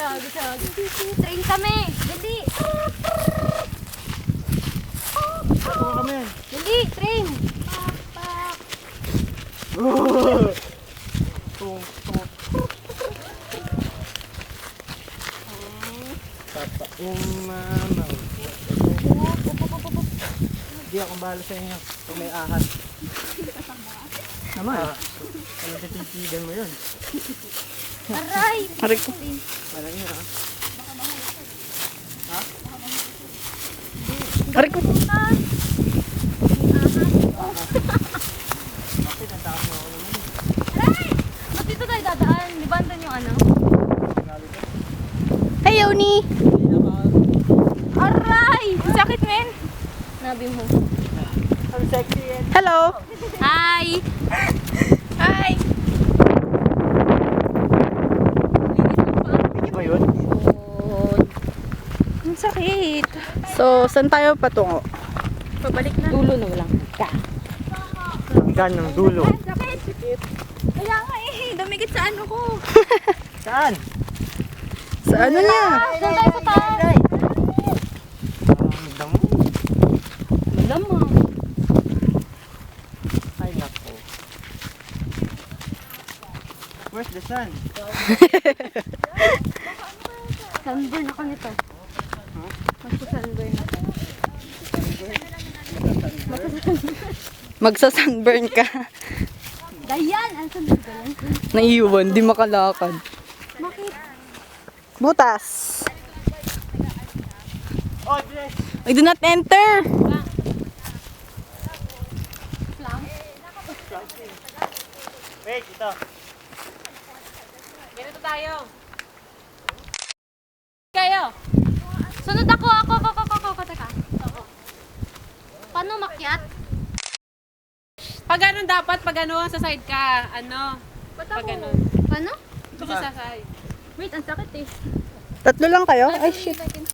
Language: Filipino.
Train kami. Dali. Ako kami. Dali, train. Papa, yung mama. Hindi akong bahala sa inyo kung may ahas. Naman. Ano tititigan mo yun? Aray. Aray ko. Parang yun ha? Aray ko. Bakit ang taas mo ako naman? Aray. Ba't dito tayo dadaan? Di ba andun yung ano? Hey, Yoni! Aray. Ang sakit, men. Nabi mo. Ang sexy yan. Hello! Hi. Hi! Hindi ba yun? Ang sakit. So, saan tayo patungo? Pabalik na. Dulo na walang ka. Hanggang ng dulo. Sakit. Kaya nga eh. Dumikit sa ano ko. Saan? Sa ano niya? Doon tayo sa taas. Ang damo. Malamang. Ay nako. Where's the sun? Sunburn ako nito. Magsa-sunburn ako. Magsa-sunburn ka. Dayan! Ang sunburn ko yan. Naiiwan, di makalakad. Bakit? Butas. Oh, bless. I do not enter. Wait, ito. Ganito tayo. Kayo. Sunod ako. Ako. Teka. Paano makyat? Pag ganun dapat, pag ano, sa side ka, ano, pag ganun. Paano? Ito sa side. Wait, ang sakit eh. Tatlo lang kayo? Ay, shit.